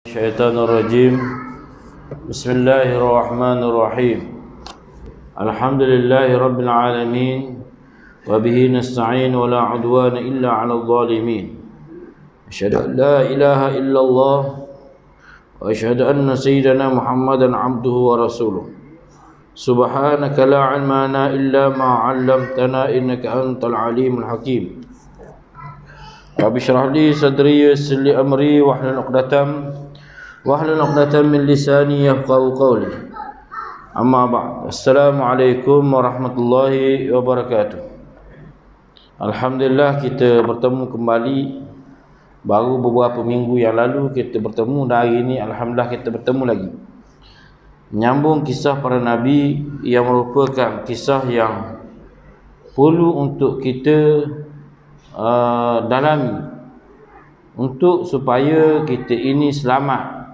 الشيطان الرجيم. بسم الله الرحمن الرحيم. الحمد لله رب العالمين وبه نستعين ولا عدوان إلا على الظالمين. أشهد أن لا إله إلا الله وأشهد أن سيدنا محمدا عبده ورسوله. سبحانك لا علم لنا إلا ما علمتنا إنك أنت العليم الحكيم. رب اشرح لي صدري ويسر لي أمري واحلل عقدة من لساني يفقهوا قولي. أما بعد. Assalamualaikum warahmatullahi wabarakatuh. Alhamdulillah kita bertemu kembali. Baru beberapa minggu yang lalu kita bertemu, dan hari ini alhamdulillah kita bertemu lagi. Menyambung kisah para nabi yang merupakan kisah yang perlu untuk kita dalami untuk supaya kita ini selamat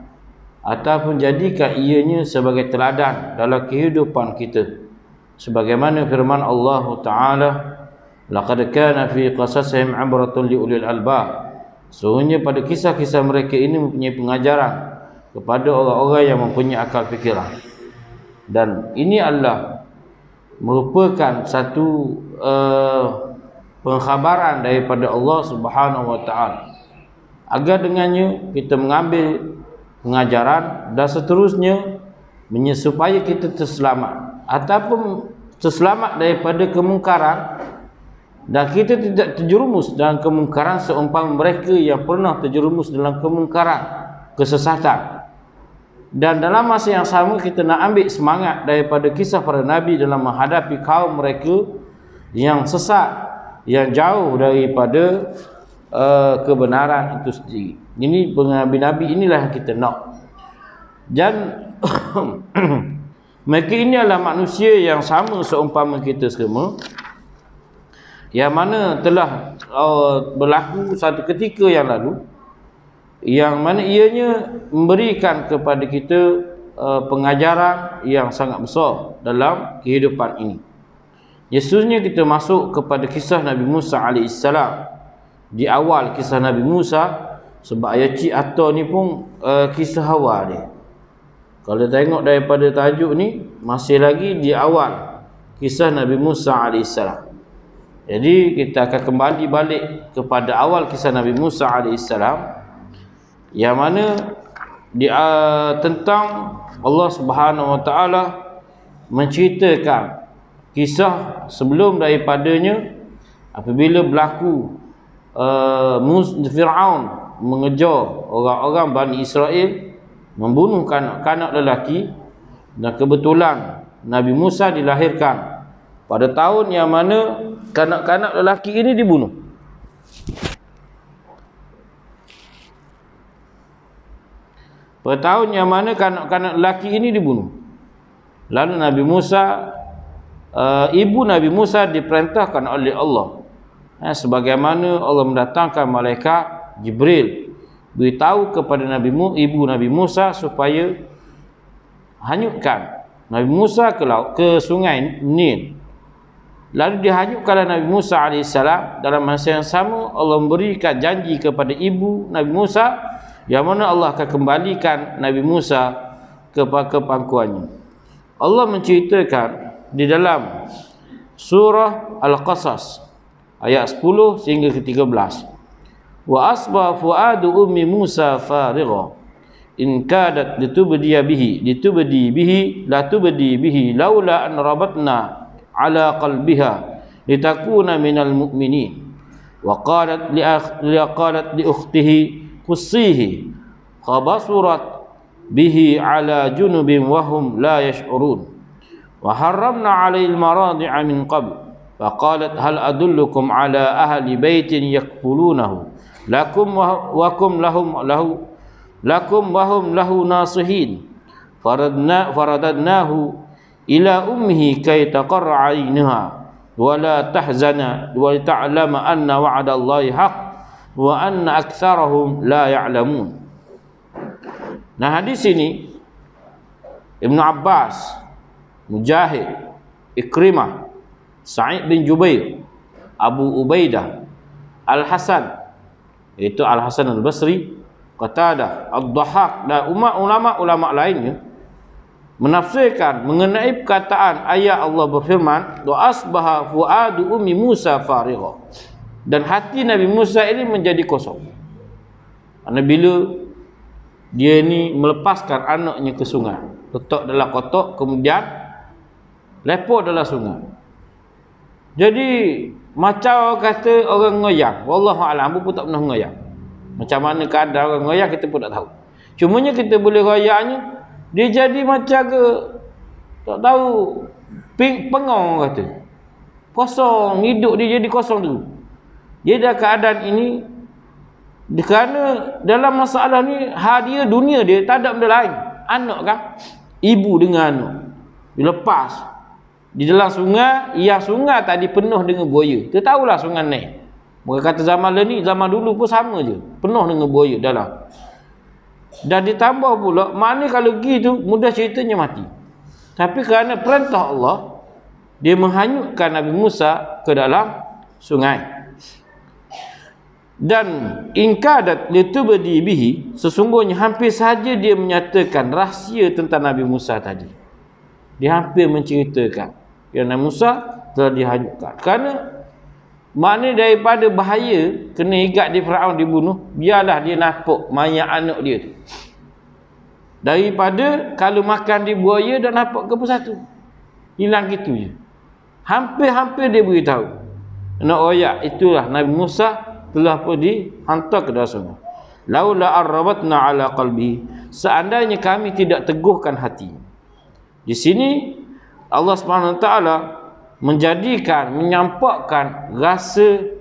ataupun jadikan ianya sebagai teladan dalam kehidupan kita, sebagaimana firman Allah Ta'ala, laqad kana fi qasasihim 'ibratun li ulil albab. Sesungguhnya pada kisah-kisah mereka ini mempunyai pengajaran kepada orang-orang yang mempunyai akal fikiran. Dan ini adalah merupakan satu pengkhabaran daripada Allah Subhanahu wa Ta'ala, agar dengannya kita mengambil pengajaran dan seterusnya supaya kita terselamat ataupun terselamat daripada kemungkaran, dan kita tidak terjerumus dalam kemungkaran seumpama mereka yang pernah terjerumus dalam kemungkaran, kesesatan. Dan dalam masa yang sama kita nak ambil semangat daripada kisah para nabi dalam menghadapi kaum mereka yang sesat, yang jauh daripada kebenaran itu sendiri. Ini nabi-nabi inilah yang kita nak. Dan mereka ini adalah manusia yang sama seumpama kita semua, yang mana telah berlaku satu ketika yang lalu, yang mana ianya memberikan kepada kita pengajaran yang sangat besar dalam kehidupan ini. Yesusnya kita masuk kepada kisah Nabi Musa AS. Di awal kisah Nabi Musa, sebab ayat cik atau ni pun kisah awal dia. Kalau tengok daripada tajuk ni, masih lagi di awal kisah Nabi Musa AS. Jadi kita akan kembali balik kepada awal kisah Nabi Musa AS, yang mana tentang Allah Subhanahu wa Ta'ala menceritakan kisah sebelum daripadanya, apabila berlaku Fir'aun mengejar orang-orang Bani Israel, membunuh kanak-kanak lelaki. Dan kebetulan Nabi Musa dilahirkan pada tahun yang mana kanak-kanak lelaki ini dibunuh. Pada tahun yang mana kanak-kanak lelaki ini dibunuh. Lalu Nabi Musa, ibu Nabi Musa diperintahkan oleh Allah, sebagaimana Allah mendatangkan malaikat Jibril beritahu kepada ibu Nabi Musa supaya hanyutkan Nabi Musa ke laut, ke sungai Nil. Lalu dihanyutkanlah Nabi Musa AS. Dalam masa yang sama Allah memberikan janji kepada ibu Nabi Musa, yang mana Allah akan kembalikan Nabi Musa ke pangkuannya. Allah menceritakan di dalam surah Al-Qasas ayat 10 sehingga ke-13. Wa asba fuadu ummi Musa farigha in kadat litubdi bihi laula an rabatna ala qalbiha litakuna minal mu'minin. Wa qalat li ukhtihi qussihi khabasurat bihi ala junubin wa hum la yash'urun. Wa harramna 'alaihil maradi'a min qabl faqalat hal adullukum ala ahli baitin yakfulunahu lakum wa hum lahu nasihin. Faradadnahu ila ummihi kay taqarra 'ainuha wa la tahzana wa ta'lama anna wa'dallahi haqq wa anna aktsarahum la ya'lamun. Nah, hadis ini Ibnu Abbas, Mujahid, Ikrimah, Sa'id bin Jubair, Abu Ubaidah, Al-Hasan, iaitu Al-Hasan Al-Basri, Qatadah, Ad-Dhahhak dan ulama-ulama lainnya menafsirkan mengenai perkataan ayat Allah berfirman, wa asbaha fuadu ummi Musa farigha, dan hati Nabi Musa ini menjadi kosong. Karena bila dia ni melepaskan anaknya ke sungai, letak dalam kotak, kemudian lepok dalam sungai. Jadi macam kata orang ngoyang, wallahu a'lam, pun tak pernah ngoyang. Macam mana keadaan orang ngoyang kita pun tak tahu. Cumanya kita boleh royaknya, dia jadi macam ke tak tahu pengong kata. Kosong, hidup dia jadi kosong dulu. Dia dah keadaan ini kerana dalam masalah ni hadiah dunia dia tak ada benda lain. Anak kan? Ibu dengan anak. Dilepas di dalam sungai, yang sungai tadi penuh dengan buaya. Kita tahulah sungai ni. Mereka kata zaman ni, zaman dulu pun sama je. Penuh dengan buaya dalam. Dan ditambah pula, maknanya kalau gitu mudah ceritanya mati. Tapi kerana perintah Allah, dia menghanyutkan Nabi Musa ke dalam sungai. Dan inkadat litubdi bihi, sesungguhnya hampir saja dia menyatakan rahsia tentang Nabi Musa tadi. Dia hampir menceritakan yang Nabi Musa telah dihanyutkan. Kerana maknanya daripada bahaya kena igat di Firaun dibunuh, biarlah dia nampak mayat anak dia tu, daripada kalau makan di buaya dan nampak ke satu. Hilang gitu je. Hampir-hampir dia beritahu. Nak royak itulah Nabi Musa telah pun dihantar ke dalam sungai. Laula arrabatna ala qalbi, seandainya kami tidak teguhkan hati. Di sini Allah Subhanahu Wa Taala menjadikan, menyampakkan rasa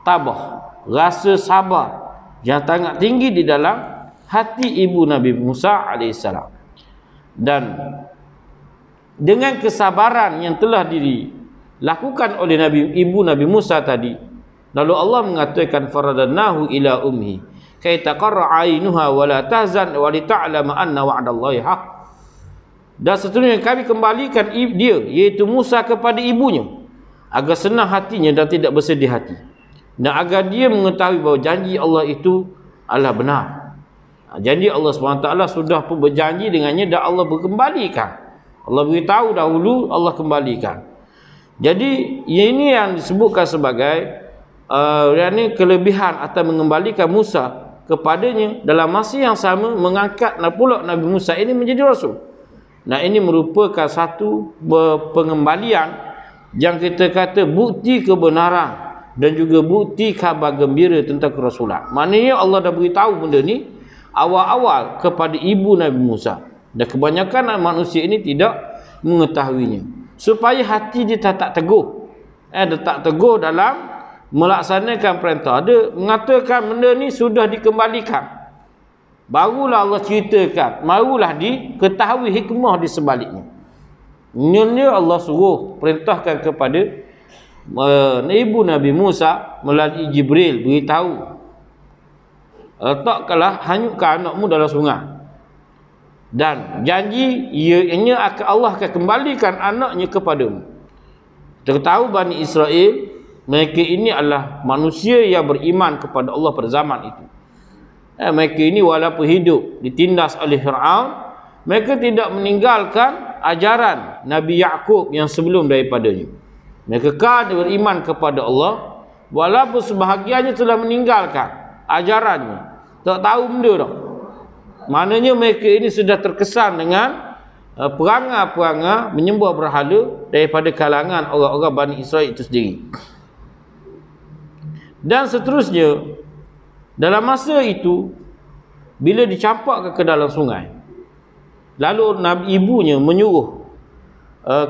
tabah, rasa sabar yang sangat tinggi di dalam hati ibu Nabi Musa alaihissalam. Dan dengan kesabaran yang telah dilakukan oleh ibu Nabi Musa tadi, lalu Allah mengatakan faradnahu ila ummi kay taqarra ainuha wa la tahzan wa li ta'lama anna wa'dallahi haq. Dan seterusnya kami kembalikan dia, iaitu Musa, kepada ibunya agar senang hatinya dan tidak bersedih hati, dan agar dia mengetahui bahawa janji Allah itu adalah benar. Janji Allah SWT sudah pun berjanji dengannya dan Allah berkembalikan. Allah beritahu dahulu, Allah kembalikan. Jadi ini yang disebutkan sebagai kelebihan atau mengembalikan Musa kepadanya, dalam masa yang sama mengangkat pula Nabi Musa ini menjadi Rasul. Nah, ini merupakan satu pengembalian yang kita kata bukti kebenaran dan juga bukti khabar gembira tentang kerasulan. Maknanya Allah dah beritahu benda ni awal-awal kepada ibu Nabi Musa, dan kebanyakan manusia ini tidak mengetahuinya, supaya hati dia tak teguh. Dia tak teguh dalam melaksanakan perintah. Dia mengatakan benda ni sudah dikembalikan, barulah Allah ceritakan, barulah diketahui hikmah di sebaliknya. Nyonya Allah suruh perintahkan kepada ibu Nabi Musa melalui Jibril, beritahu, letakkanlah, hanyutkan anakmu dalam sungai, dan janji ianya Allah akan kembalikan anaknya kepadamu. Kita tahu Bani Israel, mereka ini adalah manusia yang beriman kepada Allah pada zaman itu. Mereka ini walaupun hidup ditindas oleh Fir'aun, mereka tidak meninggalkan ajaran Nabi Ya'qub yang sebelum daripadanya. Mereka kekal beriman kepada Allah, walaupun sebahagiannya telah meninggalkan ajarannya, tak tahu benda dah. Maknanya mereka ini sudah terkesan dengan perangai-perangai menyembah berhala daripada kalangan orang-orang Bani Israel itu sendiri. Dan seterusnya, dalam masa itu, bila dicampakkan ke dalam sungai, lalu ibunya menyuruh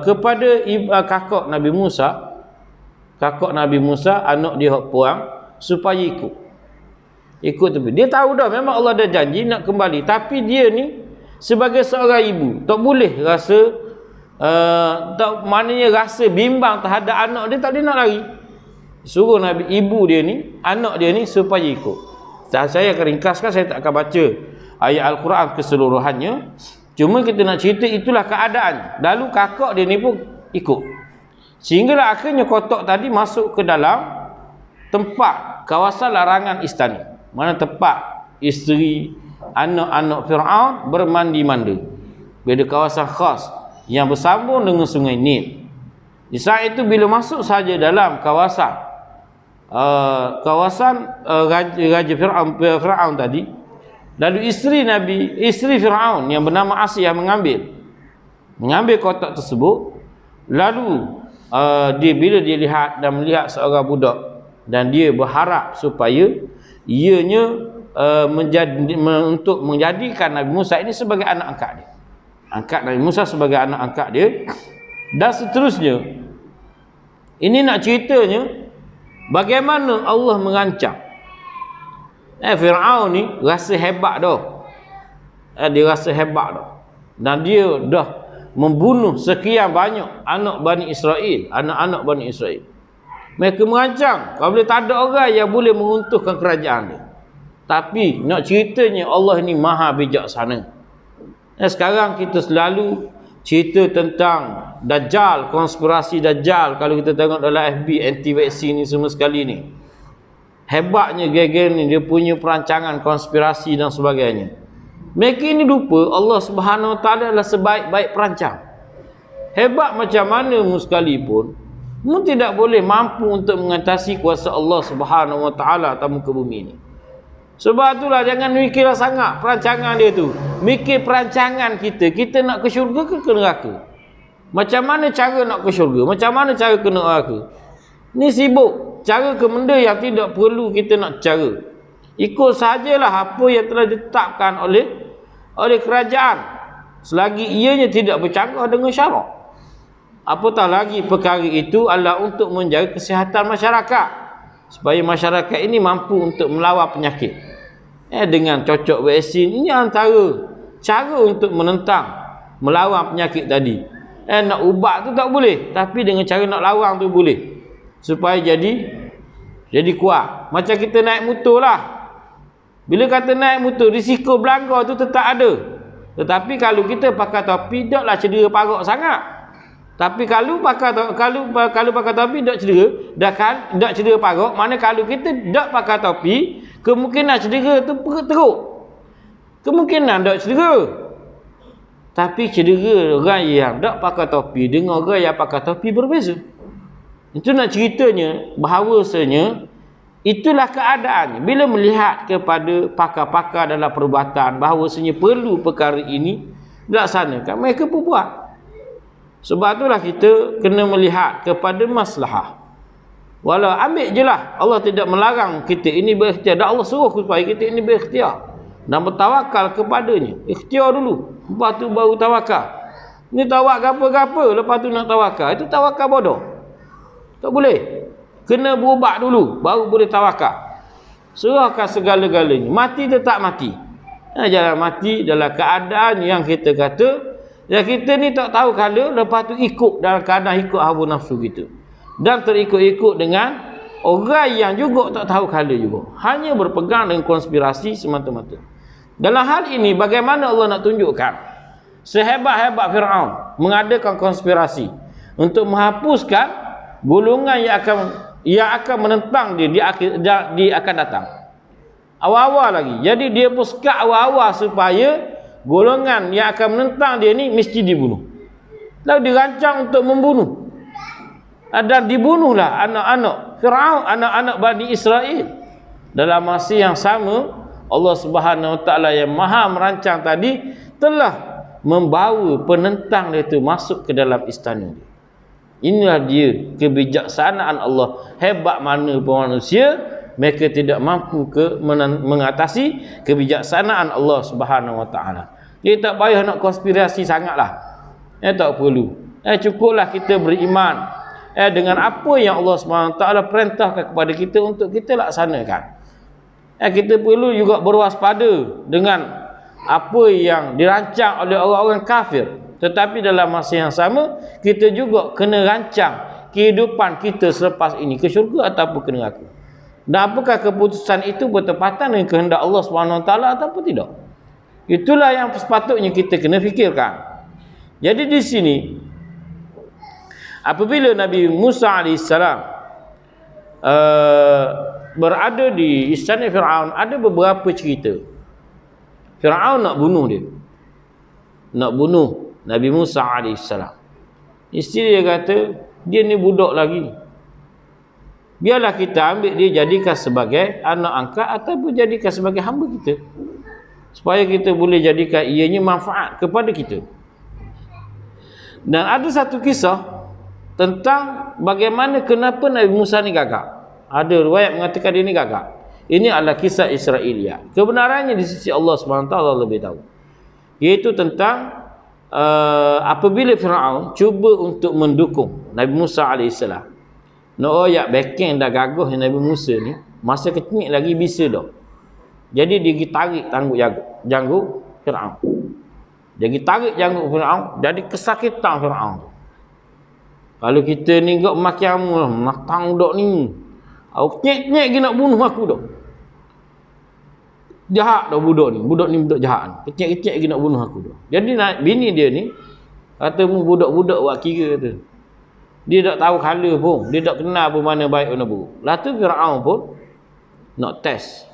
kepada kakak Nabi Musa, anak dia puang, supaya ikut tepi. Dia tahu dah memang Allah dah janji nak kembali, tapi dia ni sebagai seorang ibu tak boleh rasa maknanya rasa bimbang terhadap anak dia, tak dia nak lari. Suruh ibu dia ni, anak dia ni supaya ikut. Saya akan ringkaskan, saya tak akan baca ayat Al-Quran keseluruhannya. Cuma kita nak cerita itulah keadaan. Lalu kakak dia ni pun ikut. Sehinggalah akhirnya kotak tadi masuk ke dalam tempat kawasan larangan istana. Mana tempat isteri, anak-anak Fir'aun bermandi-mandi pada kawasan khas yang bersambung dengan sungai Nil. Di saat itu bila masuk saja dalam kawasan Raja Fir'aun tadi, lalu isteri Fir'aun yang bernama Asiyah mengambil kotak tersebut, lalu bila dia lihat dan melihat seorang budak, dan dia berharap supaya ianya untuk menjadikan Nabi Musa ini sebagai anak angkat dia, angkat Nabi Musa sebagai anak angkat dia, dan seterusnya. Ini nak ceritanya bagaimana Allah mengancam. Fir'aun ni rasa hebat dah. Dia rasa hebat dah. Dan dia dah membunuh sekian banyak anak Bani Israel, anak-anak Bani Israel. Mereka mengancam, kalau boleh tak ada orang yang boleh meruntuhkan kerajaan dia. Tapi nak ceritanya Allah ni maha bijaksana. Sekarang kita selalu cerita tentang Dajjal, konspirasi Dajjal. Kalau kita tengok dalam FB, anti-vaksin ni semua sekali ni. Hebatnya geng-geng ni, dia punya perancangan konspirasi dan sebagainya. Mereka ini lupa Allah Subhanahu Wa Taala adalah sebaik-baik perancang. Hebat macam mana sekalipun, mu tidak boleh mampu untuk mengatasi kuasa Allah Subhanahu Wa Taala atas muka bumi ini. Sebab itulah jangan mikirlah sangat perancangan dia tu. Mikir perancangan kita nak ke syurga ke neraka. Macam mana cara nak ke syurga? Macam mana cara ke neraka? Ni sibuk cara ke benda yang tidak perlu kita nak cara. Ikut sajalah apa yang telah ditetapkan oleh kerajaan, selagi ianya tidak bercanggah dengan syarak. Apatah lagi perkara itu adalah untuk menjaga kesihatan masyarakat, supaya masyarakat ini mampu untuk melawan penyakit. Dengan cocok vaksin, ini antara cara untuk menentang, melawan penyakit tadi. Nak ubat tu tak boleh, tapi dengan cara nak lawan tu boleh, supaya jadi kuat. Macam kita naik motor lah. Bila kata naik motor, risiko belanggar tu tetap ada. Tetapi kalau kita pakai topi, taklah cedera parok sangat. Tapi kalau pakai topi tak cedera, tak cedera parok. Mana kalau kita tak pakai topi, kemungkinan cedera tu teruk. Kemungkinan tak cedera. Tapi cedera orang yang tak pakai topi dengan orang yang pakai topi berbeza. Itu nak ceritanya bahawasanya itulah keadaannya. Bila melihat kepada pakar-pakar dalam perubatan bahawasanya perlu perkara ini dilaksanakan, mereka pun buat. Sebab itulah kita kena melihat kepada maslahah. Walau ambil je lah, Allah tidak melarang kita ini berikhtiar, dan Allah suruh supaya kita ini berikhtiar dan bertawakal kepadanya. Ikhtiar dulu, lepas tu baru tawakal. Ni tawak gapa-gapa lepas tu nak tawakal, itu tawakal bodoh. Tak boleh. Kena berubat dulu baru boleh tawakal. Serahkan segala-galanya. Mati tetap mati. Jangan mati dalam keadaan yang kita kata, yang kita ni tak tahu kala, lepas tu ikut dalam keadaan ikut hawa nafsu kita, dan terikut-ikut dengan orang yang juga tak tahu kala juga, hanya berpegang dengan konspirasi semata-mata. Dalam hal ini bagaimana Allah nak tunjukkan sehebat-hebat Fir'aun mengadakan konspirasi untuk menghapuskan golongan yang akan menentang dia di akan datang. Awal-awal lagi. Jadi dia pun sekat awal-awal supaya golongan yang akan menentang dia ni mesti dibunuh. Lalu dirancang untuk membunuh. Dan dibunuhlah anak-anak Fir'aun, anak-anak Bani Israel. Dalam masa yang sama, Allah Subhanahu Wa Taala yang maha merancang tadi telah membawa penentang dia itu masuk ke dalam istana dia. Inilah dia kebijaksanaan Allah. Hebat mana pun manusia, mereka tidak mampu mengatasi kebijaksanaan Allah Subhanahu Wa Taala. Dia tak payah nak konspirasi sangatlah. Tak perlu. Cukuplah kita beriman dengan apa yang Allah Subhanahu Wa Taala perintahkan kepada kita untuk kita laksanakan. Kita perlu juga berwaspada dengan apa yang dirancang oleh orang-orang kafir. Tetapi dalam masa yang sama, kita juga kena rancang kehidupan kita selepas ini, ke syurga ataupun ke neraka. Dan apakah keputusan itu bertepatan dengan kehendak Allah Subhanahu Wa Taala ataupun tidak? Itulah yang sepatutnya kita kena fikirkan. Jadi di sini, apabila Nabi Musa AS berada di istana Firaun, ada beberapa cerita. Firaun nak bunuh dia. Nak bunuh Nabi Musa AS. Isteri dia kata, dia ni budak lagi. Biarlah kita ambil dia, jadikan sebagai anak angkat ataupun jadikan sebagai hamba kita, supaya kita boleh jadikan ianya manfaat kepada kita. Dan ada satu kisah tentang bagaimana kenapa Nabi Musa ni gagap. Ada riwayat mengatakan dia ni gagap. Ini adalah kisah Israiliyat. Kebenarannya di sisi Allah SWT lebih tahu. Iaitu tentang apabila Firaun cuba untuk mendukung Nabi Musa AS. Nak backing dah gagah Nabi Musa ni, masa kecil lagi bisa dah. Jadi dia tarik janggut Firaun. Dia tarik janggut Firaun, jadi kesakitan Firaun. Kalau kita ni gak makiamu, matang dak ni. Aku nyek-nyek gi nak bunuh aku dak. Jahat dah budak ni. Budak ni budak jahat. Kecil-kecil gi nak bunuh aku dak. Jadi bini dia ni kata mu budak-budak buat kira tu. Dia tak tahu kala pun, dia tak kenal pun mana baik mana buruk. Lalu Firaun pun nak test.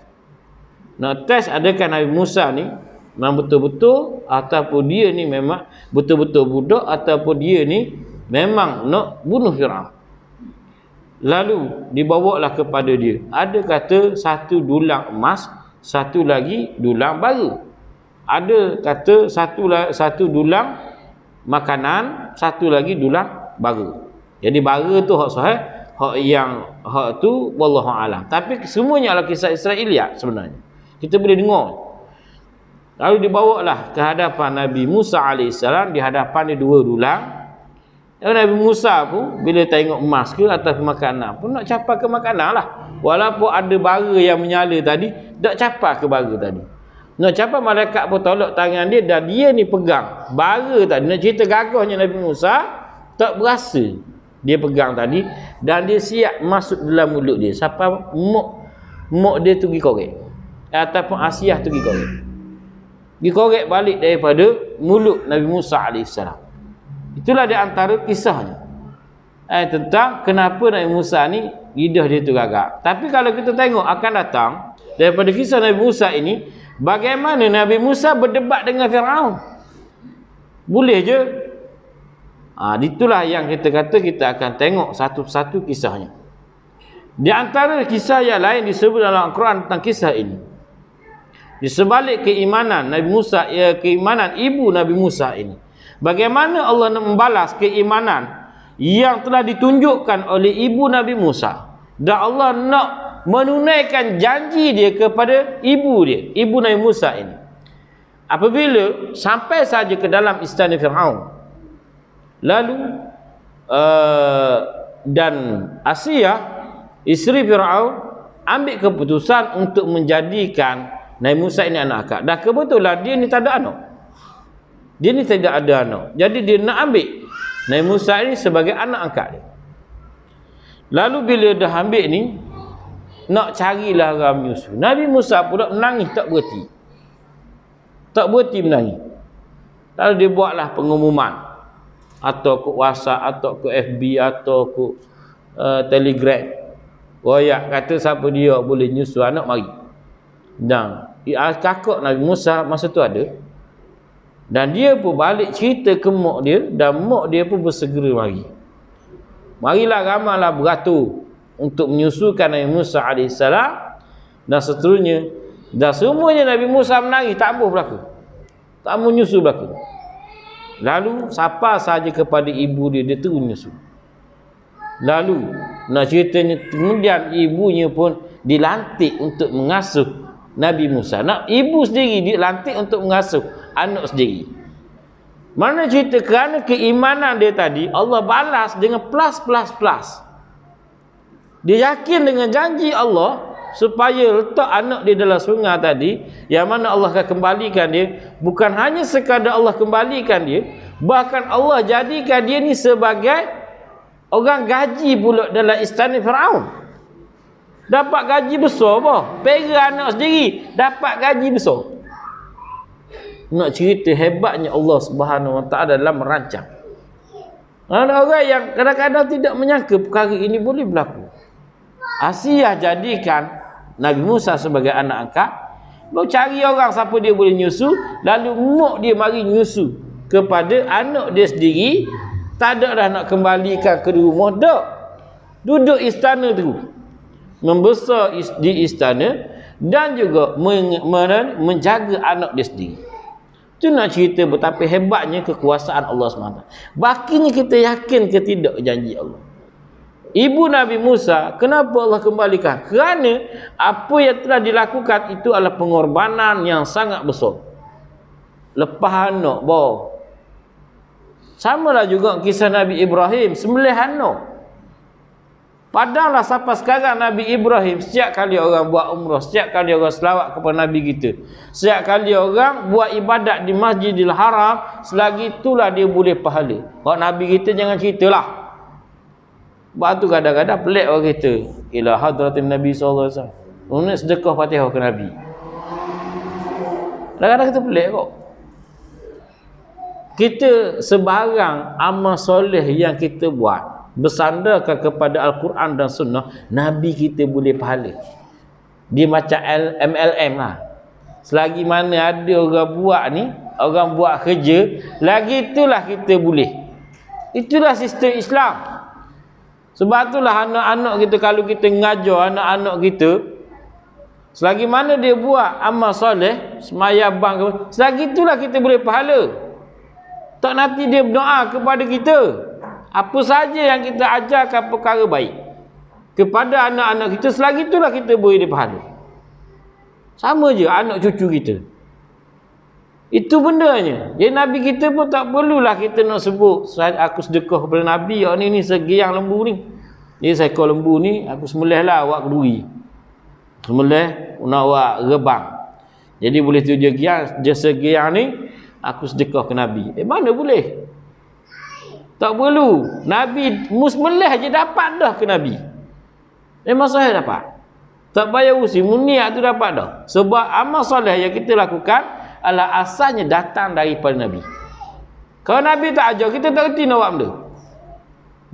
Nak test adakah Nabi Musa ni memang betul-betul ataupun dia ni memang betul-betul budak ataupun dia ni memang nak bunuh Firaun. Lalu dibawalah kepada dia. Ada kata satu dulang emas, satu lagi dulang bara. Ada kata satu dulang makanan, satu lagi dulang bara. Jadi bara tu hak sahih, hak tu wallahu alam. Tapi semuanya adalah kisah Israiliyat sebenarnya. Kita boleh dengar. Lalu dibawalah ke hadapan Nabi Musa AS, di hadapan dia dua dulang. Dan Nabi Musa pun bila tengok emas ke atau makanan pun nak capai ke makanan lah. Walaupun ada bara yang menyala tadi, tak capai ke bara tadi. Nak capai malaikat pun tolak tangan dia dan dia ni pegang bara tadi. Nak cerita gagahnya Nabi Musa, tak berasa dia pegang tadi dan dia siap masuk dalam mulut dia sampai mok dia tu pergi korek ataupun Asiah tu pergi korek. Pergi korek balik daripada mulut Nabi Musa AS. Itulah di antara kisahnya tentang kenapa Nabi Musa ni lidah dia tu gagap. Tapi kalau kita tengok akan datang daripada kisah Nabi Musa ini, bagaimana Nabi Musa berdebat dengan Firaun. Boleh je. Itulah yang kita kata kita akan tengok satu-satu kisahnya. Di antara kisah yang lain disebut dalam Al-Quran tentang kisah ini. Di sebalik keimanan Nabi Musa, keimanan ibu Nabi Musa ini, bagaimana Allah nak membalas keimanan yang telah ditunjukkan oleh ibu Nabi Musa. Dan Allah nak menunaikan janji dia kepada ibu dia, ibu Nabi Musa ini. Apabila sampai saja ke dalam istana Firaun, lalu dan Asiah isteri Firaun ambil keputusan untuk menjadikan Nabi Musa ini anak akak. Dan kebetulan dia ni tak ada anak. Dia ni tidak ada anak. Jadi dia nak ambil Nabi Musa ini sebagai anak angkat dia. Lalu bila dah ambil ni, nak carilah orang menyusu. Nabi Musa pun menangis tak berhenti. Tak berhenti menangis. Lalu dia buatlah pengumuman. Atau ke WhatsApp, atau ke FB, atau ke Telegram. Royak kata siapa dia boleh nyusu anak, mari. Dan kakak Nabi Musa masa tu ada. Dan dia pun balik cerita ke mak dia, dan mak dia pun bersegera mari. Marilah ramailah beratur untuk menyusukan Nabi Musa AS dan seterusnya. Dan semuanya Nabi Musa menangis, tak mau berlaku. Tak mau nyusu berlaku. Lalu siapa saja kepada ibu dia, dia terus nyusu. Lalu nak ceritanya, kemudian ibunya pun dilantik untuk mengasuh Nabi Musa. Nak ibu sendiri dilantik untuk mengasuh anak sendiri. Mana cerita kerana keimanan dia tadi, Allah balas dengan plus. Dia yakin dengan janji Allah supaya letak anak dia dalam sungai tadi, yang mana Allah akan kembalikan dia. Bukan hanya sekadar Allah kembalikan dia, bahkan Allah jadikan dia ni sebagai orang gaji pula dalam istana Firaun. Dapat gaji besar apa? Pera anak sendiri dapat gaji besar. Nak cerita hebatnya Allah Subhanahu Wa Taala dalam merancang. Ada orang yang kadang-kadang tidak menyangka perkara ini boleh berlaku. Asiah jadikan Nabi Musa sebagai anak angkat, mau cari orang siapa dia boleh nyusu, lalu mak dia mari nyusu kepada anak dia sendiri. Tak ada dah nak kembalikan ke rumah, dak. Duduk istana tu, membesar di istana dan juga menjaga anak dia sendiri. Itu nak cerita betapa hebatnya kekuasaan Allah SWT. Bakinya kita yakin ke tidak janji Allah. Ibu Nabi Musa, kenapa Allah kembalikan? Kerana apa yang telah dilakukan itu adalah pengorbanan yang sangat besar. Lepas anak, boh. Samalah juga kisah Nabi Ibrahim, sembelih anak. Padahal sampai sekarang Nabi Ibrahim, setiap kali orang buat umrah, setiap kali orang selawat kepada Nabi kita, setiap kali orang buat ibadat di Masjidil Haram, selagi itulah dia boleh pahala. Kalau Nabi kita jangan ceritalah. Sebab tu kadang-kadang pelik orang kita. Ila hadratin Nabi SAW. Nak sedekah Fatihah ke Nabi. Kadang-kadang kita pelik kok. Kita sebarang amal soleh yang kita buat bersandarkan kepada Al-Quran dan Sunnah, Nabi kita boleh pahala. Dia macam MLM lah. Selagi mana ada orang buat ni, orang buat kerja, lagi itulah kita boleh. Itulah sistem Islam. Sebab itulah anak-anak kita, kalau kita ngajar anak-anak kita, selagi mana dia buat amal soleh, sembahyang bang, selagi itulah kita boleh pahala. Tak nanti dia berdoa kepada kita. Apa saja yang kita ajarkan perkara baik kepada anak-anak kita, selagi itulah kita boleh pahala. Sama je anak cucu kita. Itu bendanya. Jadi Nabi kita pun tak perlulah kita nak sebut aku sedekah kepada Nabi, ni segi yang lembu ni. Jadi seekor lembu ni aku sembelih lah awak keduri. Sembelih nak awak rebang. Jadi boleh tu dia segi yang ni aku sedekah ke Nabi. Mana boleh? Tak perlu. Nabi musmelih je dapat dah ke Nabi. Memang sahih dapat. Tak payah usi, niat tu dapat dah. Sebab amal soleh yang kita lakukan adalah asalnya datang daripada Nabi. Kalau Nabi tak ajar, kita tak kerti nak buat benda.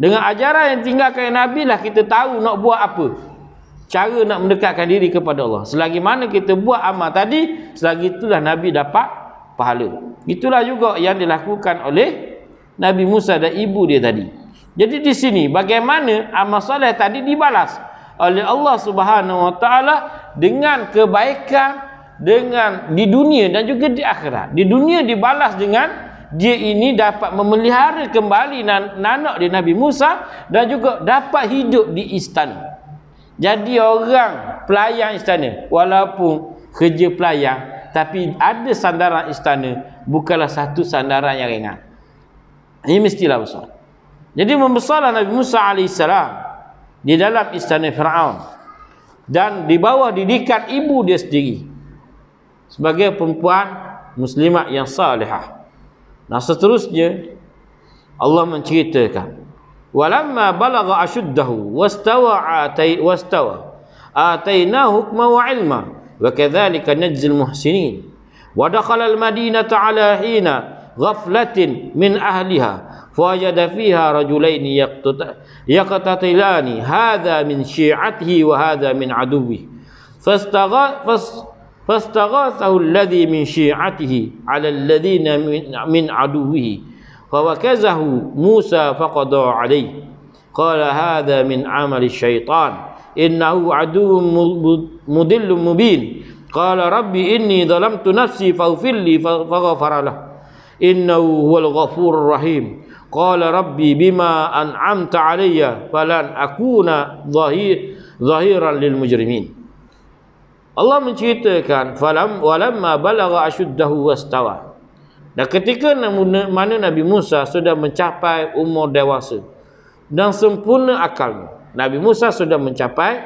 Dengan ajaran yang tinggalkan Nabi lah kita tahu nak buat apa. Cara nak mendekatkan diri kepada Allah. Selagi mana kita buat amal tadi, selagi itulah Nabi dapat pahala. Itulah juga yang dilakukan oleh Nabi Musa dan ibu dia tadi. Jadi di sini bagaimana amal soleh tadi dibalas oleh Allah Subhanahu Wa Taala dengan kebaikan, dengan di dunia dan juga di akhirat. Di dunia dibalas dengan dia ini dapat memelihara kembali anak dia Nabi Musa dan juga dapat hidup di istana. Jadi orang pelayan istana, walaupun kerja pelayan, tapi ada sandaran istana, bukanlah satu sandaran yang ringan. Ini mestilah besar. Jadi membesarlah Nabi Musa AS di dalam istana Fir'aun dan di bawah didikan ibu dia sendiri sebagai perempuan muslimat yang salihah. Nah seterusnya Allah menceritakan, walamma balagha ashuddahu wastawa atainahu hukma wa ilma wa kadzalika najzil muhsinin wa dakhala al madinata ala hina ghaflatin min ahliha fawajada fiha rajulaini yaqtatilani hadha min syi'atihi wa hadha min aduwwihi fastaghathahu alladhi min syi'atihi 'ala alladhina min aduwwihi fawakazahu Musa faqada 'alayhi qala hadha min 'amali syaitan innahu aduwwun mudillun mubin qala rabbi inni dhalamtu nafsi faghfir li faghfara lahu innahu huwal ghafurur rahim qala rabbi bima an'amta alayya falan akuna zahiran lil mujrimin. Allah menceritakan walamma balagha ashuddahu wastawa. Dan ketika mana Nabi Musa sudah mencapai umur dewasa dan sempurna akalnya, Nabi Musa sudah mencapai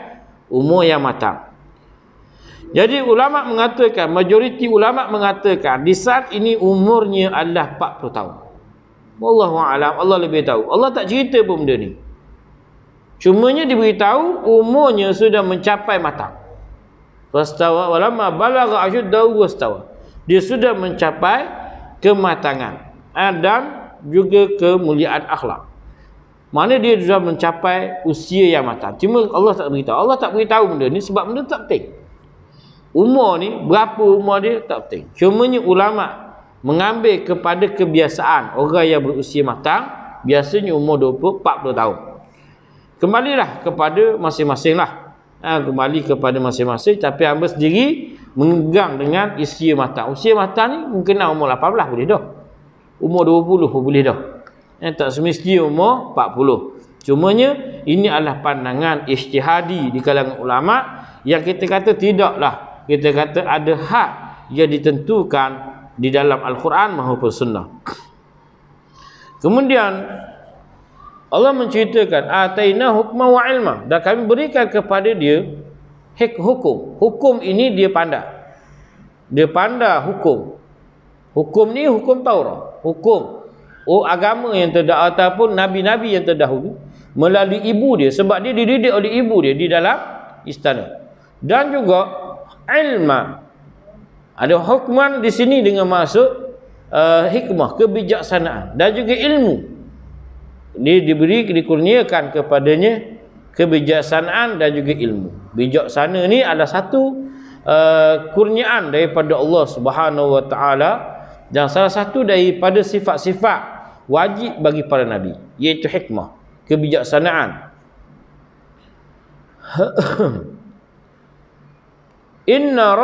umur yang matang. Jadi ulama mengatakan, majoriti ulama mengatakan di saat ini umurnya adalah 40 tahun. Wallahu a'lam, Allah lebih tahu. Allah tak cerita pun benda ni. Cumanya diberitahu umurnya sudah mencapai matang. Wastawa walamma balagha ashuddahu wastawa. Dia sudah mencapai kematangan dan juga kemuliaan akhlak. Mana dia sudah mencapai usia yang matang. Cuma Allah tak beritahu. Allah tak beritahu benda ni sebab benda tak penting. Umur ni, berapa umur dia tak penting. Cumanya ulama mengambil kepada kebiasaan orang yang berusia matang, biasanya umur 40 tahun. Kembalilah kepada masing-masing lah. Kembali kepada masing-masing, tapi hamba sendiri mengegang dengan usia matang. Usia matang ni mungkin umur 18 boleh dah. Umur 20 pun boleh dah. Tak semestinya umur 40. Cumanya ini adalah pandangan ijtihadi di kalangan ulama yang kita kata tidaklah. Kita kata ada had yang ditentukan di dalam Al-Quran maupun Sunnah. Kemudian Allah menceritakan ataina hukma wa ilma, dan kami berikan kepada dia hukum. Hukum ini dia pandai. Dia pandai hukum. Hukum ni hukum Taurat. Hukum agama yang terdahulu ataupun nabi-nabi yang terdahulu melalui ibu dia, sebab dia dididik oleh ibu dia di dalam istana. Dan juga ilma. Ada hukman di sini dengan maksud hikmah, kebijaksanaan, dan juga ilmu. Dia dikurniakan kepadanya kebijaksanaan dan juga ilmu. Bijaksana ni adalah satu kurniaan daripada Allah Subhanahu wa taala, dan salah satu daripada sifat-sifat wajib bagi para nabi, iaitu hikmah, kebijaksanaan. Inna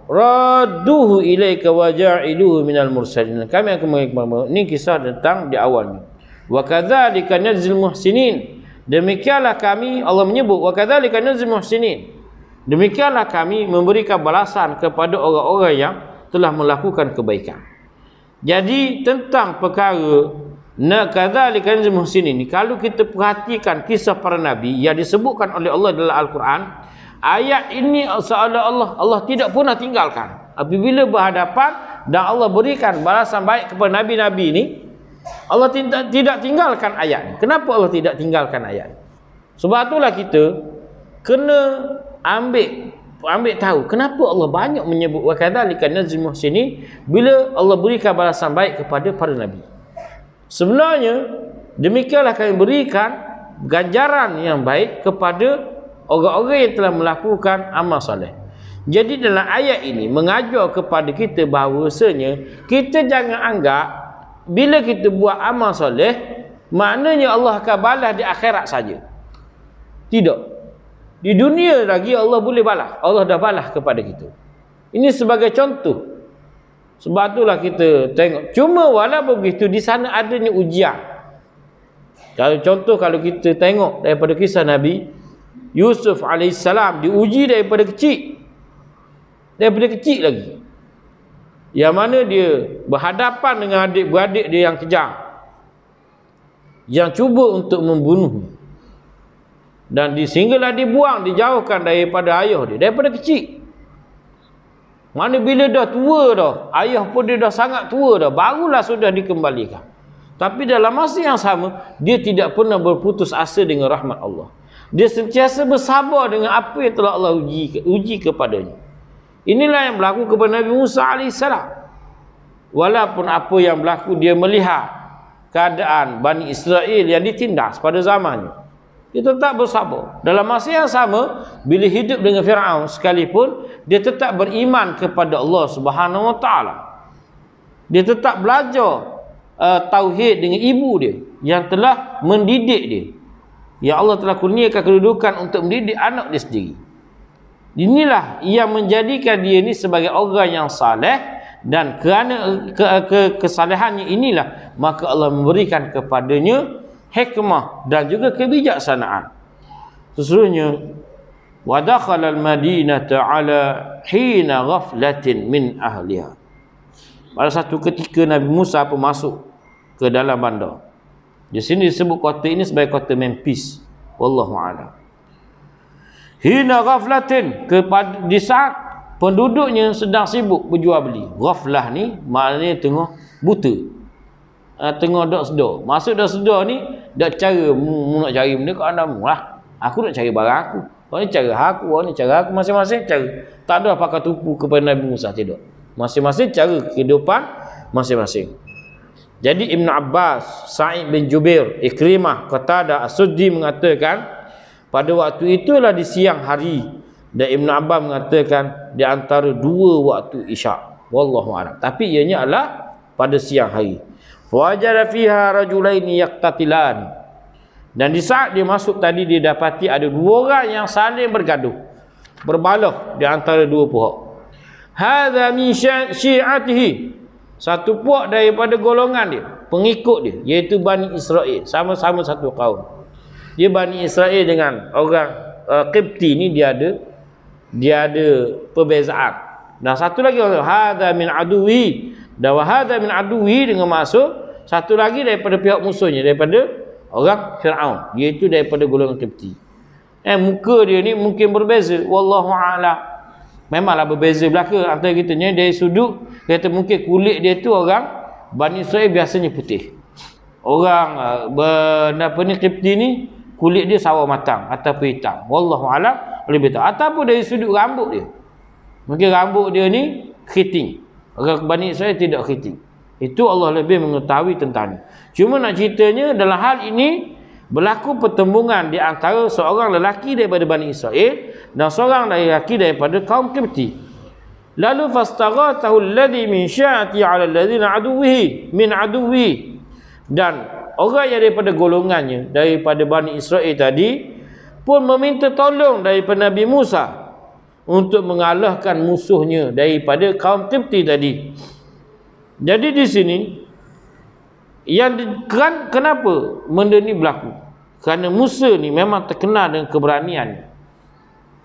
raduhu ilaika wa ja'iluhu minal mursalin. Kami akan mengikhbar. Ini kisah tentang di awalnya. Wa kadzalika najzil muhsinin. Demikianlah kami, Allah menyebut wa kadzalika najzil muhsinin. Demikianlah kami memberikan balasan kepada orang-orang yang telah melakukan kebaikan. Jadi tentang perkara kadzalika najzil muhsinin, kalau kita perhatikan kisah para nabi yang disebutkan oleh Allah dalam Al-Quran, ayat ini seolah Allah tidak pernah tinggalkan. Apabila berhadapan dan Allah berikan balasan baik kepada nabi-nabi ini, Allah tidak tinggalkan ayat ini. Kenapa Allah tidak tinggalkan ayat ini? Sebab itulah kita kena ambil tahu kenapa Allah banyak menyebut wa kadzalika najzil muhsinin bila Allah berikan balasan baik kepada para nabi. Sebenarnya demikianlah kami berikan ganjaran yang baik kepada orang-orang yang telah melakukan amal soleh. Jadi dalam ayat ini mengajar kepada kita bahawasanya kita jangan anggap bila kita buat amal soleh maknanya Allah akan balas di akhirat saja. Tidak. Di dunia lagi Allah boleh balas. Allah dah balas kepada kita. Ini sebagai contoh. Sebab itulah kita tengok. Cuma walaupun begitu di sana adanya ujian. Kalau contoh kalau kita tengok daripada kisah Nabi Yusuf alaihissalam diuji daripada kecil. Daripada kecil lagi. Yang mana dia berhadapan dengan adik-beradik dia yang kejam. Yang cuba untuk membunuhnya. Dan sehinggalah dibuang, dijauhkan daripada ayah dia. Daripada kecil. Mana bila dah tua dah. Ayah pun dia dah sangat tua dah. Barulah sudah dikembalikan. Tapi dalam masa yang sama, dia tidak pernah berputus asa dengan rahmat Allah. Dia sentiasa bersabar dengan apa yang telah Allah uji kepadanya. Inilah yang berlaku kepada Nabi Musa AS. Walaupun apa yang berlaku, dia melihat keadaan Bani Israel yang ditindas pada zamannya. Dia tetap bersabar. Dalam masa yang sama, bila hidup dengan Fir'aun sekalipun, dia tetap beriman kepada Allah Subhanahu wa taala. Dia tetap belajar tauhid dengan ibu dia yang telah mendidik dia. Ya Allah telah kurniakan kedudukan untuk mendidik anak dia sendiri. Inilah yang menjadikan dia ini sebagai orang yang saleh, dan kerana kesalehannya inilah maka Allah memberikan kepadanya hikmah dan juga kebijaksanaan. Sesungguhnya wa dakhala al-madinata ala hina ghaflatin min ahliha. Pada satu ketika Nabi Musa pun masuk ke dalam bandar. Di sini disebut kota ini sebagai kota Memphis. Wallahu a'lam. Hina ghaflatin, di saat penduduknya sedang sibuk berjual beli. Ghaflah ni maknanya tengah buta. Tengah dak sedar. Maksud dak sedar ni dak cara mu nak cari benda kat anda mu lah. Aku nak cari barang aku. Orang ni cara aku, orang ni cara aku, masing-masing cara. Tak ada pakai tupu kepada Nabi Musa, tidak. Masing-masing cara kehidupan masing-masing. Jadi Ibn Abbas, Sa'id bin Jubair, Ikrimah, Qatadah, As-Suddi mengatakan pada waktu itulah di siang hari, dan Ibn Abbas mengatakan di antara dua waktu isyak. Wallahu a'lam. Tapi ianya adalah pada siang hari. Wajada fiha rajulaini yaqtatilan. Dan di saat dia masuk tadi, dia dapati ada dua orang yang saling bergaduh, berbalah di antara dua pihak. Hadza min syi'atihi, satu puak daripada golongan dia, pengikut dia, iaitu Bani Israel, sama-sama satu kaum. Dia Bani Israel dengan orang Qibti ni dia ada perbezaan. Dan satu lagi orang hadza min aduwi, dan hadza min aduwi dengan maksud satu lagi daripada pihak musuhnya, daripada orang Firaun, iaitu daripada golongan Qibti. Muka dia ni mungkin berbeza, wallahu a'lam. Memanglah berbeza belaka antara kitanya dari sudut kata mungkin kulit dia tu orang Bani Israel biasanya putih. Orang Qibti ni kulit dia sawo matang ataupun hitam. Wallahu a'lam lebih tahu. Ataupun dari sudut rambut dia. Mungkin rambut dia ni khiting. Orang Bani Israel tidak khiting. Itu Allah lebih mengetahui tentang ni. Cuma nak ceritanya dalam hal ini berlaku pertembungan di antara seorang lelaki daripada Bani Israel dan seorang lelaki daripada kaum Qibti. Lalu fastaghathahu alladhi min syi'ati 'ala alladhina aduwwihi min aduwwi, dan orang yang daripada golongannya daripada Bani Israel tadi pun meminta tolong daripada Nabi Musa untuk mengalahkan musuhnya daripada kaum Qibti tadi. Jadi di sini kenapa benda ni berlaku? Kerana Musa ni memang terkenal dengan keberanian.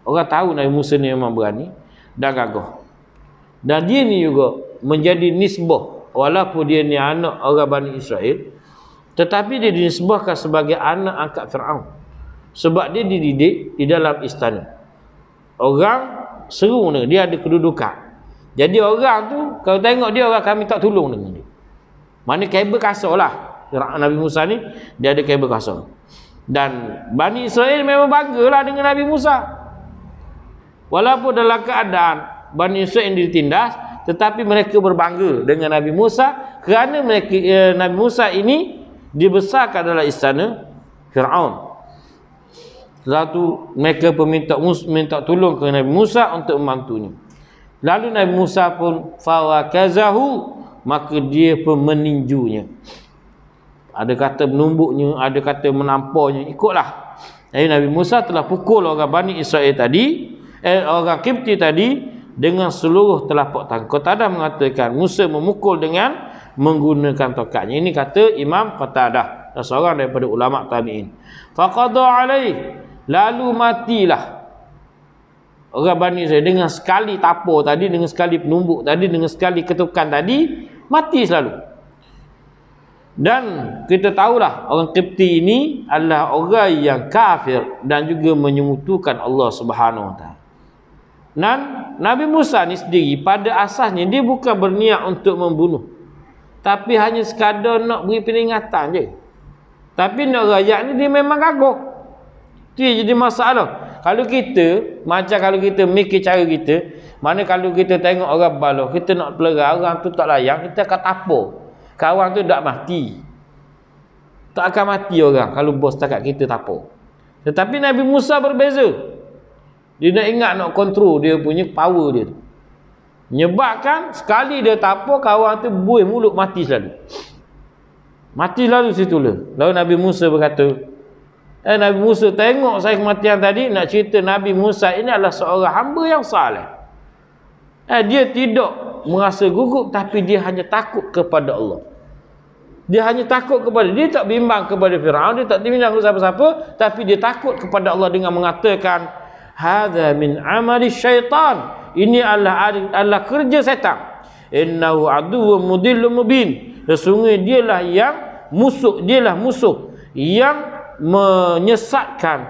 Orang tahu Nabi Musa ni memang berani dan gagah. Dan dia ni juga menjadi nisbah, walaupun dia ni anak orang Bani Israel, tetapi dia dinisbahkan sebagai anak angkat Firaun. Sebab dia dididik di dalam istana. Orang seru dia ada kedudukan. Jadi orang tu kalau tengok dia, orang akan minta tolong dengan dia. Mana kabel kasar lah. Nabi Musa ni dia ada kabel kasar. Dan Bani Israel memang banggalah dengan Nabi Musa. Walaupun dalam keadaan Bani Israel ditindas, tetapi mereka berbangga dengan Nabi Musa kerana Nabi Musa ini dibesarkan dalam istana Firaun. Lalu mereka pun minta tolong ke Nabi Musa untuk membantunya. Lalu Nabi Musa pun fawakazahu, maka dia pun meninjunya. Ada kata menumbuknya, ada kata menamparnya, ikutlah. Jadi Nabi Musa telah pukul orang Bani Israel tadi, orang Qibti tadi dengan seluruh telapak tangan. Qatadah mengatakan Musa memukul dengan menggunakan tokatnya. Ini kata Imam Qatadah, seorang daripada ulama tabi'in. Faqada alaih, lalu matilah orang Bani Israel dengan sekali tapur tadi, dengan sekali penumbuk tadi, dengan sekali ketukan tadi, mati selalu. Dan kita tahulah orang Qibti ini adalah orang yang kafir dan juga menyemutukan Allah Subhanahu Wa Taala. Dan Nabi Musa ni sendiri pada asasnya dia bukan berniat untuk membunuh, tapi hanya sekadar nak beri peringatan je. Tapi nak rakyat ni dia memang gagah. Itu yang jadi masalah. Kalau kita, macam kalau kita mikir cara kita, mana kalau kita tengok orang balah, kita nak pelera orang tu tak layak, kita akan tapur. Kawan tu tak mati. Tak akan mati orang kalau bos takat kita tapur. Tetapi Nabi Musa berbeza. Dia nak ingat, nak kontrol dia punya power dia tu. Menyebabkan sekali dia tapur, kawan tu buih mulut mati selalu. Mati lalu situ lah. Lalu Nabi Musa berkata, Nabi Musa tengok saya kematian tadi, nak cerita Nabi Musa ini adalah seorang hamba yang saleh. Dia tidak merasa gugup, tapi dia hanya takut kepada Allah. Dia hanya takut kepada, dia tak bimbang kepada Firaun, dia tak bimbang kepada siapa-siapa, tapi dia takut kepada Allah dengan mengatakan, hadza min amali syaitan. Ini adalah kerja setan. Innahu aduwwun mudillun mubin. Sesungguhnya dialah musuh yang menyesatkan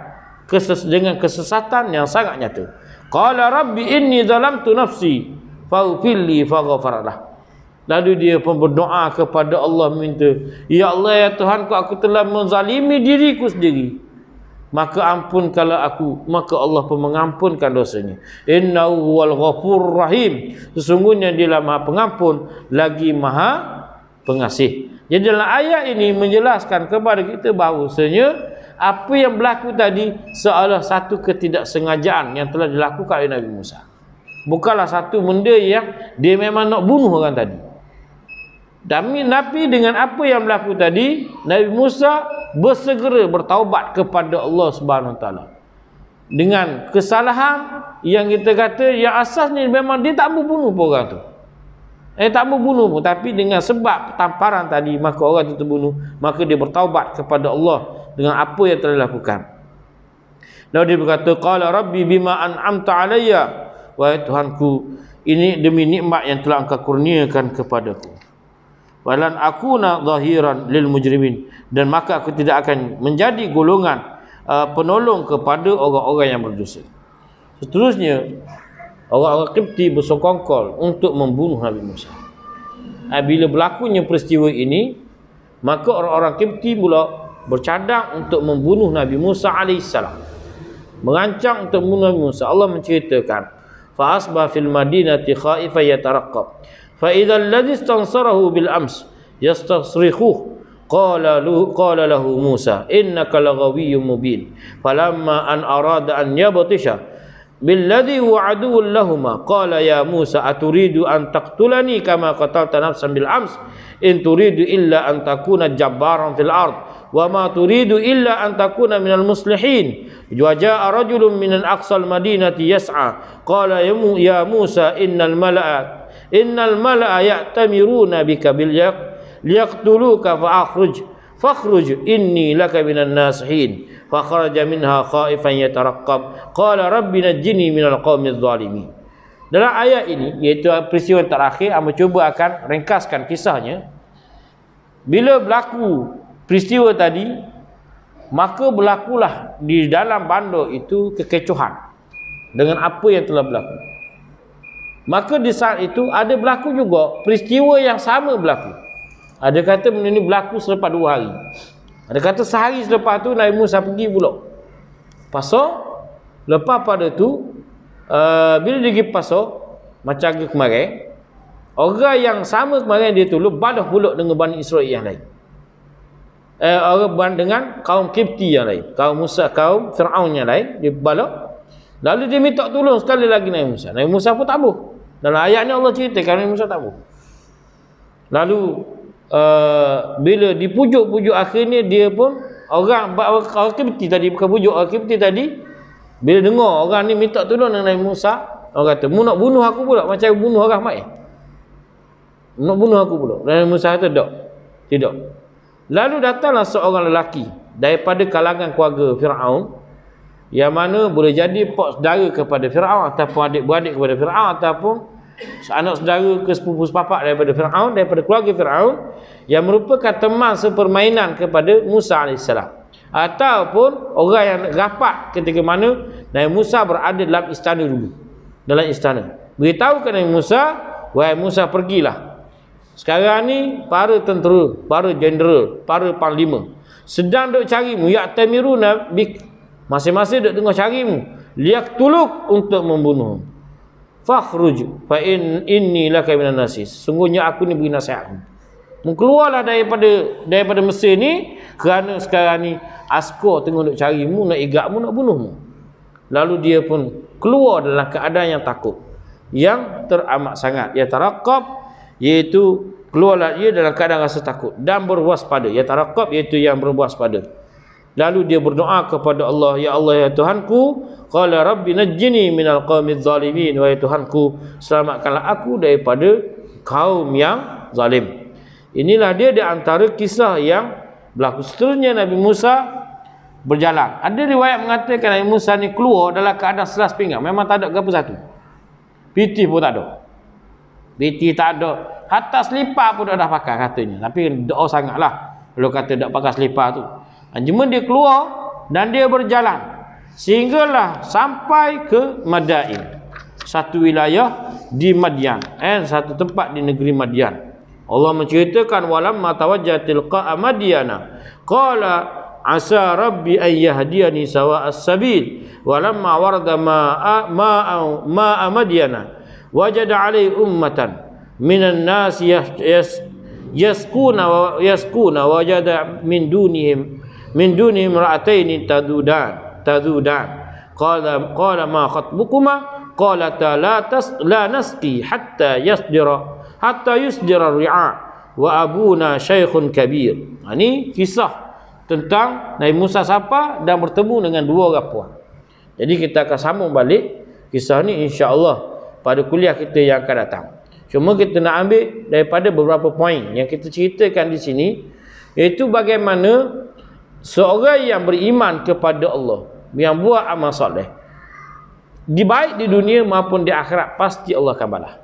dengan kesesatan yang sangat nyata. Qala rabbi inni zalamtu nafsi faghfirli faghfaralah. Lalu dia pun berdoa kepada Allah, minta, ya Allah, ya Tuhanku, aku telah menzalimi diriku sendiri, maka ampunkanlah aku. Maka Allah pun mengampunkan dosanya. Innahu huwal ghafurur rahim. Sesungguhnya dialah Maha Pengampun lagi Maha Pengasih. Jadi dalam ayat ini menjelaskan kepada kita bahawasanya apa yang berlaku tadi seolah satu ketidaksengajaan yang telah dilakukan oleh Nabi Musa. Bukanlah satu benda yang dia memang nak bunuh orang tadi. Tapi dengan apa yang berlaku tadi, Nabi Musa bersegera bertaubat kepada Allah Subhanahu Wa Taala. Dengan kesalahan yang kita kata yang asasnya memang dia tak mau bunuh pun orang tu. Tak mau bunuh pun, tapi dengan sebab tamparan tadi maka orang itu terbunuh, maka dia bertaubat kepada Allah dengan apa yang telah dilakukan. Lalu dia berkata, qala rabbi bima an'amta alayya, wahai Tuhanku, ini demi nikmat yang telah Engkau kurniakan kepadaku. Walan akuna zahiran lil mujrimin, dan maka aku tidak akan menjadi golongan penolong kepada orang-orang yang berdosa. Seterusnya, orang-orang Qibti bersokongkol untuk membunuh Nabi Musa. Bila berlakunya peristiwa ini, maka orang-orang Qibti pula bercadang untuk membunuh Nabi Musa AS, merancang untuk membunuh Nabi Musa. Allah menceritakan, fa asbah fil madinati khaifan yataraqqab fa idza alladhi istansarahu bil ams yastasrikhuhu qala lahu Musa innaka laghawiyyun mubin falamma an arada an yabtisha billadhi huwa aduwwun lahumā qala ya Musa aturidu an taqtulani kama qatalta nafsan bil ams in turidu illa an takuna jabbaran fil ard wa ma turidu illa an takuna minal muslihin wa jaa rajulun minal aqsal madinati yas'a qala ya Musa innal mala'a ya'tamiruna bika bil liyaqtuluka fakhruj inni laka minan nasihin fakharaja minha khaifan yataraqqab qala rabbi najjini minal qaumiz zalimin. Dalam ayat ini, iaitu peristiwa terakhir, saya cuba akan ringkaskan kisahnya. Bila berlaku peristiwa tadi, maka berlakulah di dalam bandar itu kekecohan dengan apa yang telah berlaku. Maka di saat itu ada berlaku juga peristiwa yang sama berlaku. Ada kata benda ini berlaku selepas 2 hari. Ada kata sehari selepas tu Nabi Musa pergi pula pasar. Lepas pada tu bila dia pergi pasar macam kemarin, orang yang sama kemarin dia tu balah pula dengan Bani Israel yang lain. Orang dengan kaum Qibti yang lain, kaum Musa, kaum Fir'aun yang lain, dia balah. Lalu dia minta tolong sekali lagi Nabi Musa. Nabi Musa pun tak boleh. Dalam ayat ni Allah ceritakan Nabi Musa tak boleh. Lalu bila dipujuk-pujuk akhirnya dia pun orang Qibti tadi, bukan pujuk orang Qibti tadi, bila dengar orang ni minta tolong dengan Nabi Musa, orang kata, mu nak bunuh aku pula macam bunuh orang mai. Nak bunuh aku pula. Nabi Musa kata tak. Tidak. Lalu datanglah seorang lelaki daripada kalangan keluarga Fir'aun, yang mana boleh jadi pak saudara kepada Fir'aun ataupun adik-beradik kepada Fir'aun ataupun anak saudara ke sepupu sepapak daripada Fir'aun, daripada keluarga Fir'aun, yang merupakan teman sepermainan kepada Musa AS, ataupun orang yang rapat ketika mana Nabi Musa berada dalam istana dulu. Dalam istana beritahu kepada Nabi Musa, wahai Musa, pergilah. Sekarang ni para tentera, para jeneral, para panglima sedang duk carimu, ya'tamiruna bik, masing-masing duk tengah carimu, liyaqtuluk, untuk membunuh. Fakhruj fa inni laka minan nasis, sungguhnya aku ni beri nasihat. Keluarlah daripada Mesir ni, kerana sekarang ni askar tengah duk carimu, nak igakmu, nak bunuhmu. Lalu dia pun keluar dalam keadaan yang takut, yang teramat sangat. Ya taraqqab, iaitu keluarlah dia dalam keadaan rasa takut dan berwaspada. Ya taraqqab, iaitu yang berwaspada. Lalu dia berdoa kepada Allah, ya Allah, ya Tuhanku, qala rabbi najjini minal qaumiz zalimin, wahai Tuhanku, selamatkanlah aku daripada kaum yang zalim. Inilah dia di antara kisah yang berlaku. Seterusnya Nabi Musa berjalan. Ada riwayat mengatakan Nabi Musa ni keluar dalam keadaan selas pinggang. Memang tak ada apa satu. Piti pun tak ada. Piti tak ada. Hatta selipar pun dah pakai katanya. Tapi doa sangatlah kalau kata tak pakai selipar tu. Cuma dia keluar dan dia berjalan sehinggalah sampai ke Madain, satu wilayah di Madian, satu tempat di negeri Madian. Allah menceritakan, walamma tawajjaha tilqa'a madyana qala asa rabbi an yahdiyani sawa'as sabil walamma warada ma'a madyana wajada alaihi ummatan minan nas yaskuna wajada min dunihim ra'ataini tadudan qala ma khatbukuma qalata la nasqi hatta yusdira ri'a wa abuna shaykhun kabir. Ini kisah tentang Nabi Musa sapa dan bertemu dengan dua orang puan. Jadi kita akan sambung balik kisah ni insya-Allah pada kuliah kita yang akan datang. Cuma kita nak ambil daripada beberapa poin yang kita ceritakan di sini, iaitu bagaimana seorang yang beriman kepada Allah, yang buat amal soleh, baik di dunia maupun di akhirat, pasti Allah akan balas.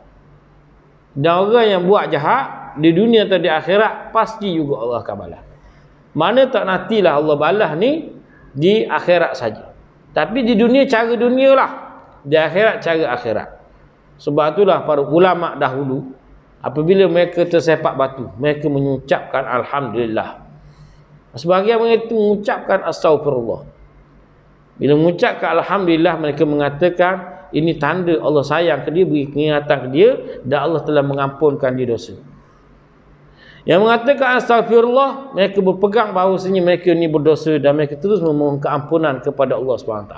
Dan orang yang buat jahat di dunia atau di akhirat, pasti juga Allah akan balas. Mana tak nantilah Allah balas ni di akhirat saja. Tapi di dunia cara dunia lah, di akhirat cara akhirat. Sebab itulah para ulama dahulu apabila mereka tersepak batu, mereka mengucapkan alhamdulillah. Sebahagian mereka mengucapkan astagfirullah. Bila mengucapkan alhamdulillah, mereka mengatakan ini tanda Allah sayang ke dia, beri peringatan ke dia, dan Allah telah mengampunkan dia dosa. Yang mengatakan astagfirullah, mereka berpegang bahawasanya mereka ini berdosa dan mereka terus memohon keampunan kepada Allah SWT.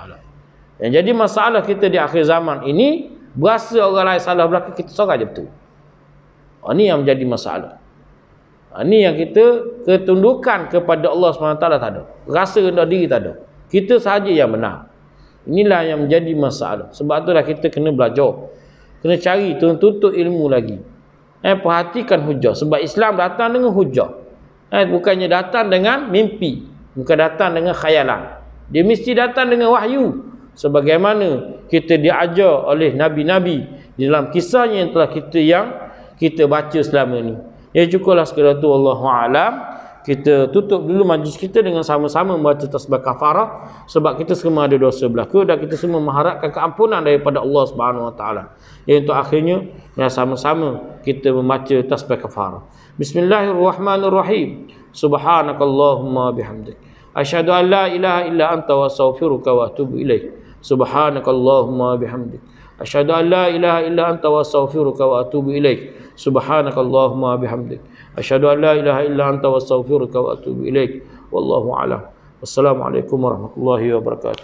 Yang jadi masalah kita di akhir zaman ini, berasa orang lain salah belakang, kita seorang je betul. Ini yang menjadi masalah. Ini yang kita ketundukan kepada Allah SWT tak ada. Rasa rendah diri tak ada. Kita sahaja yang benar. Inilah yang menjadi masalah. Sebab itulah kita kena belajar. Kena cari, tuntut ilmu lagi. Perhatikan hujah. Sebab Islam datang dengan hujah. Bukannya datang dengan mimpi. Bukan datang dengan khayalan. Dia mesti datang dengan wahyu. Sebagaimana kita diajar oleh Nabi-Nabi di dalam kisahnya yang telah kita baca selama ini. Ya cukuplah sekadar itu, Wallahu a'lam. Kita tutup dulu majlis kita dengan sama-sama membaca tasbih kafarah, sebab kita semua ada dosa belaka dan kita semua mengharapkan keampunan daripada Allah Subhanahu wa taala. Yang untuk akhirnya ya sama-sama kita membaca tasbih kafarah. Bismillahirrahmanirrahim. Subhanakallahumma bihamdik, asyhadu an la ilaha illa anta wa astaghfiruka wa atubu ilaik. Subhanakallahumma bihamdik, asyhadu an la ilaha illa anta wa astaghfiruka wa atubu ilaik. Subhanakallahumma bihamdik, asyhadu an la ilaha illa anta wa astaghfiruka wa atubu ilaik. Wallahu a'lam. Wassalamualaikum warahmatullahi wabarakatuh.